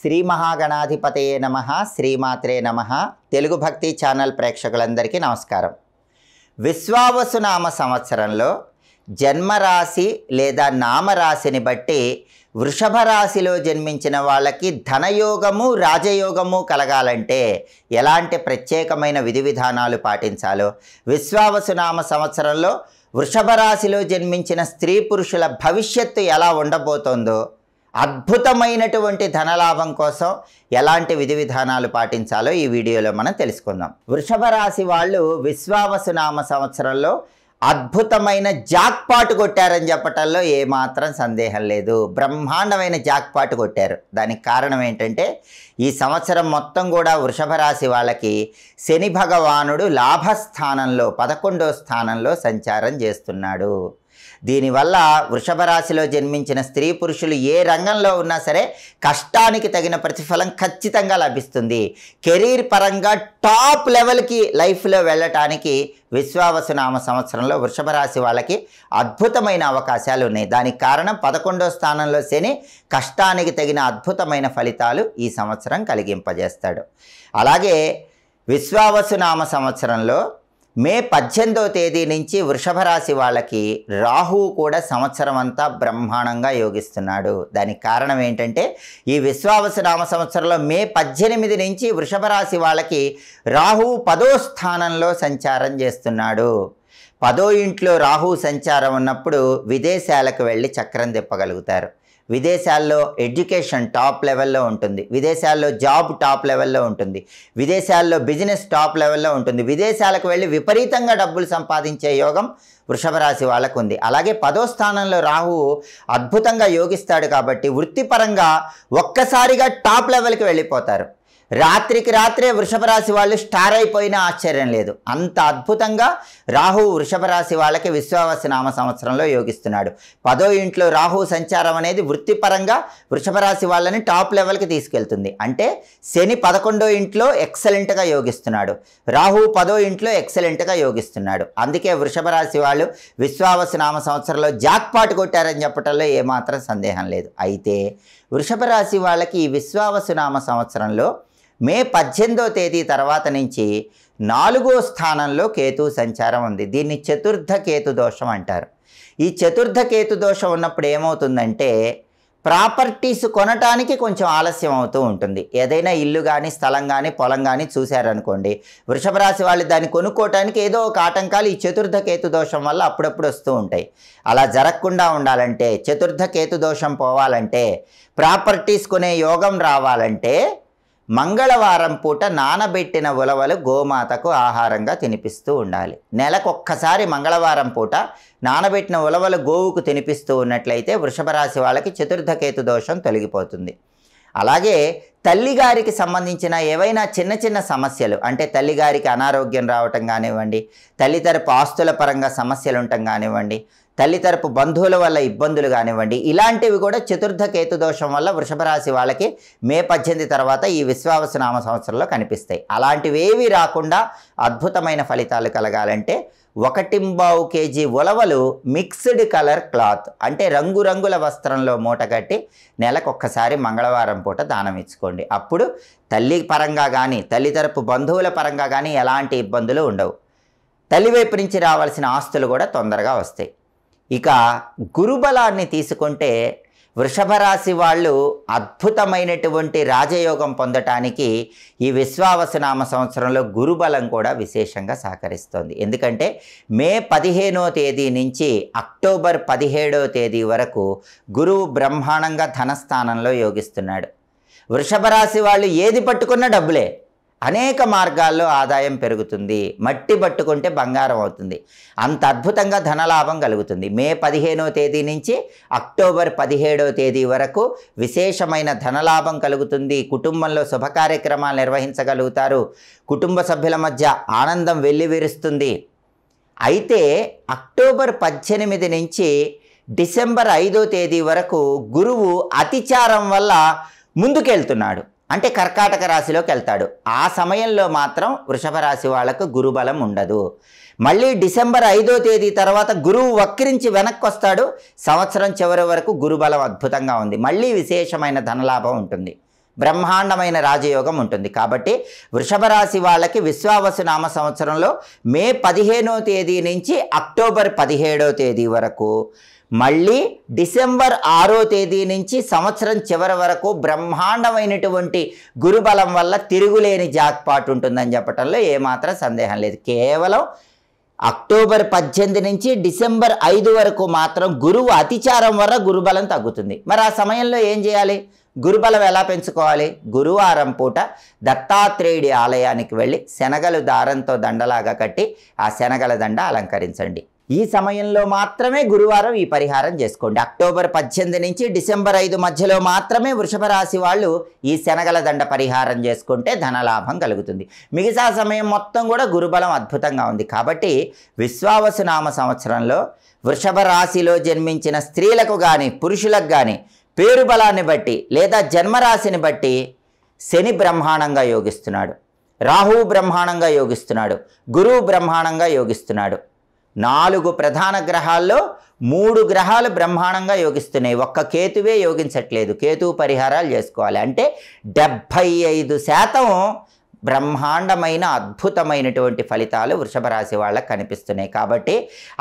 శ్రీ మహాగణాధిపతయే నమః శ్రీమాత్రే నమః తెలుగు భక్తి ఛానల్ ప్రేక్షకులందరికీ నమస్కారం. విశ్వావసునామ సంవత్సరంలో జన్మరాశి లేదా నామరాశిని బట్టి వృషభ రాశిలో జన్మించిన వాళ్ళకి ధనయోగము రాజయోగము కలగాలంటే ఎలాంటి ప్రత్యేకమైన విధి విధానాలు పాటించాలో, విశ్వావసునామ సంవత్సరంలో వృషభ రాశిలో జన్మించిన స్త్రీ పురుషుల భవిష్యత్తు ఎలా ఉండబోతోందో, అద్భుతమైనటువంటి ధనలాభం కోసం ఎలాంటి విధి విధానాలు పాటించాలో ఈ వీడియోలో మనం తెలుసుకుందాం. వృషభ రాశి వాళ్ళు విశ్వావసునామ సంవత్సరంలో అద్భుతమైన జాక్పాట్ కొట్టారని చెప్పటంలో ఏమాత్రం సందేహం లేదు. బ్రహ్మాండమైన జాక్పాట్ కొట్టారు. దానికి కారణం ఏంటంటే ఈ సంవత్సరం మొత్తం కూడా వృషభ రాశి వాళ్ళకి శని భగవానుడు లాభస్థానంలో 11వ స్థానంలో సంచారం చేస్తున్నాడు. దీనివల్ల వృషభ రాశిలో జన్మించిన స్త్రీ పురుషులు ఏ రంగంలో ఉన్నా సరే కష్టానికి తగిన ప్రతిఫలం ఖచ్చితంగా లభిస్తుంది. కెరీర్ పరంగా టాప్ లెవెల్కి లైఫ్లో వెళ్ళటానికి విశ్వావసునామ సంవత్సరంలో వృషభ రాశి వాళ్ళకి అద్భుతమైన అవకాశాలు ఉన్నాయి. దానికి కారణం 11వ స్థానంలో శని కష్టానికి తగిన అద్భుతమైన ఫలితాలు ఈ సంవత్సరం కలిగింపజేస్తాడు. అలాగే విశ్వావసునామ సంవత్సరంలో మే 18వ తేదీ నుంచి వృషభ రాశి వాళ్ళకి రాహువు కూడా సంవత్సరం అంతా బ్రహ్మాండంగా యోగిస్తున్నాడు. దానికి కారణం ఏంటంటే ఈ విశ్వావసునామ సంవత్సరంలో మే 18 నుంచి వృషభ రాశి వాళ్ళకి రాహువు 10వ స్థానంలో సంచారం చేస్తున్నాడు. 10వ ఇంట్లో రాహువు సంచారం ఉన్నప్పుడు విదేశాలకు వెళ్ళి చక్రం తిప్పగలుగుతారు. విదేశాల్లో ఎడ్యుకేషన్ టాప్ లెవెల్లో ఉంటుంది. విదేశాల్లో జాబ్ టాప్ లెవెల్లో ఉంటుంది. విదేశాల్లో బిజినెస్ టాప్ లెవెల్లో ఉంటుంది. విదేశాలకు వెళ్ళి విపరీతంగా డబ్బులు సంపాదించే యోగం వృషభ రాశి వాళ్ళకు ఉంది. అలాగే 10వ స్థానంలో రాహువు అద్భుతంగా యోగిస్తాడు కాబట్టి వృత్తిపరంగా ఒక్కసారిగా టాప్ లెవెల్కి వెళ్ళిపోతారు. రాత్రికి రాత్రే వృషభ రాశి వాళ్ళు స్టార్ అయిపోయినా ఆశ్చర్యం లేదు. అంత అద్భుతంగా రాహువు వృషభ రాశి వాళ్ళకి విశ్వావసునామ సంవత్సరంలో యోగిస్తున్నాడు. 10వ ఇంట్లో రాహువు సంచారం అనేది వృత్తిపరంగా వృషభ రాశి వాళ్ళని టాప్ లెవెల్కి తీసుకెళ్తుంది. అంటే శని 11వ ఇంట్లో ఎక్సలెంట్గా యోగిస్తున్నాడు, రాహువు 10వ ఇంట్లో ఎక్సలెంట్గా యోగిస్తున్నాడు. అందుకే వృషభ రాశి వాళ్ళు విశ్వావసునామ సంవత్సరంలో జాక్పాట్ కొట్టారని చెప్పటంలో ఏమాత్రం సందేహం లేదు. అయితే వృషభ రాశి వాళ్ళకి ఈ విశ్వావసునామ సంవత్సరంలో మే 18వ తేదీ తర్వాత నుంచి 4వ స్థానంలో కేతు సంచారం ఉంది. దీన్ని చతుర్థ కేతు దోషం అంటారు. ఈ చతుర్థ కేతు దోషం ఉన్నప్పుడు ఏమవుతుందంటే ప్రాపర్టీస్ కొనటానికి కొంచెం ఆలస్యం అవుతూ ఉంటుంది. ఏదైనా ఇల్లు కానీ స్థలం కానీ పొలం కానీ చూశారనుకోండి, వృషభ రాశి వాళ్ళు దాన్ని కొనుక్కోవటానికి ఏదో ఒక ఆటంకాలు ఈ చతుర్థ కేతు దోషం వల్ల అప్పుడప్పుడు వస్తూ ఉంటాయి. అలా జరగకుండా ఉండాలంటే, చతుర్థ కేతు దోషం పోవాలంటే, ప్రాపర్టీస్ కొనే యోగం రావాలంటే మంగళవారం పూట నానబెట్టిన ఉలవలు గోమాతకు ఆహారంగా తినిపిస్తూ ఉండాలి. నెలకొక్కసారి మంగళవారం పూట నానబెట్టిన ఉలవలు గోవుకు తినిపిస్తూ ఉన్నట్లయితే వృషభ రాశి వాళ్ళకి చతుర్థ కేతు దోషం తొలగిపోతుంది. అలాగే తల్లిగారికి సంబంధించిన ఏవైనా చిన్న చిన్న సమస్యలు, అంటే తల్లిగారికి అనారోగ్యం రావటం కానివ్వండి, తల్లి తరపు ఆస్తుల పరంగా సమస్యలు ఉండటం కానివ్వండి, తల్లి తరపు బంధువుల వల్ల ఇబ్బందులు కానివ్వండి, ఇలాంటివి కూడా చతుర్థ కేతు దోషం వల్ల వృషభ రాశి వాళ్ళకి మే 18 తర్వాత ఈ విశ్వావసునామ సంవత్సరంలో కనిపిస్తాయి. అలాంటివి ఏవి రాకుండా అద్భుతమైన ఫలితాలు కలగాలంటే 1.25 కేజీ ఉలవలు మిక్స్డ్ కలర్ క్లాత్, అంటే రంగురంగుల వస్త్రంలో మూటగట్టి నెలకొక్కసారి మంగళవారం పూట దానం ఇచ్చుకోండి. అప్పుడు తల్లి పరంగా కానీ తల్లి తరపు బంధువుల పరంగా కానీ ఎలాంటి ఇబ్బందులు ఉండవు. తల్లి వైపు నుంచి రావాల్సిన ఆస్తులు కూడా తొందరగా వస్తాయి. ఇక గురుబలాన్ని తీసుకుంటే వృషభ రాశి వాళ్ళు అద్భుతమైనటువంటి రాజయోగం పొందటానికి ఈ విశ్వావసునామ సంవత్సరంలో గురుబలం కూడా విశేషంగా సహకరిస్తోంది. ఎందుకంటే మే 15వ తేదీ నుంచి అక్టోబర్ 17వ తేదీ వరకు గురువు బ్రహ్మాండంగా ధనస్థానంలో యోగిస్తున్నాడు. వృషభ రాశి వాళ్ళు ఏది పట్టుకున్నా డబ్బులే. అనేక మార్గాల్లో ఆదాయం పెరుగుతుంది. మట్టి పట్టుకుంటే బంగారం అవుతుంది. అంత అద్భుతంగా ధనలాభం కలుగుతుంది. మే 15వ తేదీ నుంచి అక్టోబర్ 17వ తేదీ వరకు విశేషమైన ధనలాభం కలుగుతుంది. కుటుంబంలో శుభ కార్యక్రమాలు నిర్వహించగలుగుతారు. కుటుంబ సభ్యుల మధ్య ఆనందం వెల్లివిరుస్తుంది. అయితే అక్టోబర్ 18 నుంచి డిసెంబర్ 5వ తేదీ వరకు గురువు అతిచారం వల్ల ముందుకెళ్తున్నాడు. అంటే కర్కాటక రాశిలోకి వెళ్తాడు. ఆ సమయంలో మాత్రం వృషభ రాశి వాళ్ళకు గురుబలం ఉండదు. మళ్ళీ డిసెంబర్ 5వ తేదీ తర్వాత గురువు వక్రించి వెనక్కి వస్తాడు. సంవత్సరం చివరి వరకు గురుబలం అద్భుతంగా ఉంది. మళ్ళీ విశేషమైన ధనలాభం ఉంటుంది. బ్రహ్మాండమైన రాజయోగం ఉంటుంది. కాబట్టి వృషభ రాశి వాళ్ళకి విశ్వావసు నామ సంవత్సరంలో మే 15వ తేదీ నుంచి అక్టోబర్ 17వ తేదీ వరకు, మళ్ళీ డిసెంబర్ 6వ తేదీ నుంచి సంవత్సరం చివరి వరకు బ్రహ్మాండమైనటువంటి గురుబలం వల్ల తిరుగులేని జాక్పాట్ ఉంటుందని చెప్పడంలో ఏమాత్రం సందేహం లేదు. కేవలం అక్టోబర్ 18 నుంచి డిసెంబర్ 5 వరకు మాత్రం గురువు అతిచారం వల్ల గురుబలం తగ్గుతుంది. మరి ఆ సమయంలో ఏం చేయాలి? గురుబలం ఎలా పెంచుకోవాలి? గురువారం పూట దత్తాత్రేయుడి ఆలయానికి వెళ్ళి శనగలు దారంతో దండలాగా కట్టి ఆ శనగల దండ అలంకరించండి. ఈ సమయంలో మాత్రమే గురువారం ఈ పరిహారం చేసుకోండి. అక్టోబర్ 18 నుంచి డిసెంబర్ 5 మధ్యలో మాత్రమే వృషభ రాశి వాళ్ళు ఈ శనగల దండ పరిహారం చేసుకుంటే ధనలాభం కలుగుతుంది. మిగతా సమయం మొత్తం కూడా గురుబలం అద్భుతంగా ఉంది. కాబట్టి విశ్వావసు నామ సంవత్సరంలో వృషభ రాశిలో జన్మించిన స్త్రీలకు కానీ పురుషులకు కానీ పేరు బలాన్ని బట్టి లేదా జన్మరాశిని బట్టి శని బ్రహ్మాండంగా యోగిస్తున్నాడు, రాహువు బ్రహ్మాండంగా యోగిస్తున్నాడు, గురువు బ్రహ్మాండంగా యోగిస్తున్నాడు. 4 ప్రధాన గ్రహాల్లో 3 గ్రహాలు బ్రహ్మాండంగా యోగిస్తున్నాయి. ఒక్క కేతువే యోగించట్లేదు. కేతువు పరిహారాలు చేసుకోవాలి. అంటే 75% బ్రహ్మాండమైన అద్భుతమైనటువంటి ఫలితాలు వృషభ రాశి వాళ్ళకి కనిపిస్తున్నాయి. కాబట్టి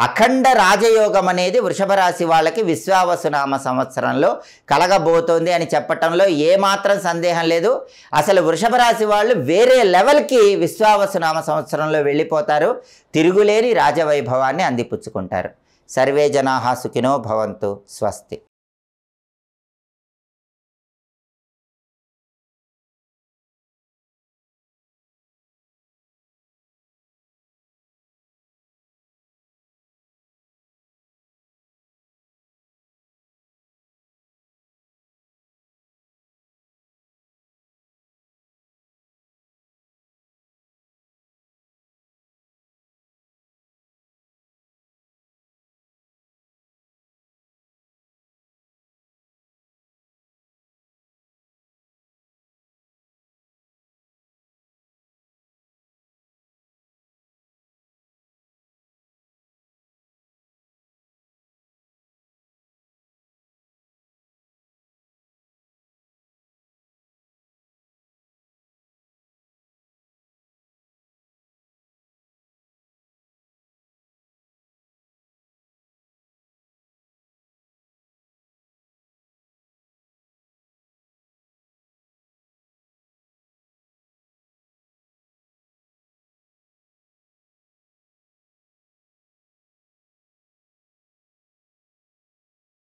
అఖండ రాజయోగం అనేది వృషభ రాశి వాళ్ళకి విశ్వావసునామ సంవత్సరంలో కలగబోతోంది అని చెప్పటంలో ఏమాత్రం సందేహం లేదు. అసలు వృషభ రాశి వాళ్ళు వేరే లెవెల్కి విశ్వావసునామ సంవత్సరంలో వెళ్ళిపోతారు. తిరుగులేని రాజవైభవాన్ని అందిపుచ్చుకుంటారు. సర్వే జనాః సుఖినో భవంతు. స్వస్తి.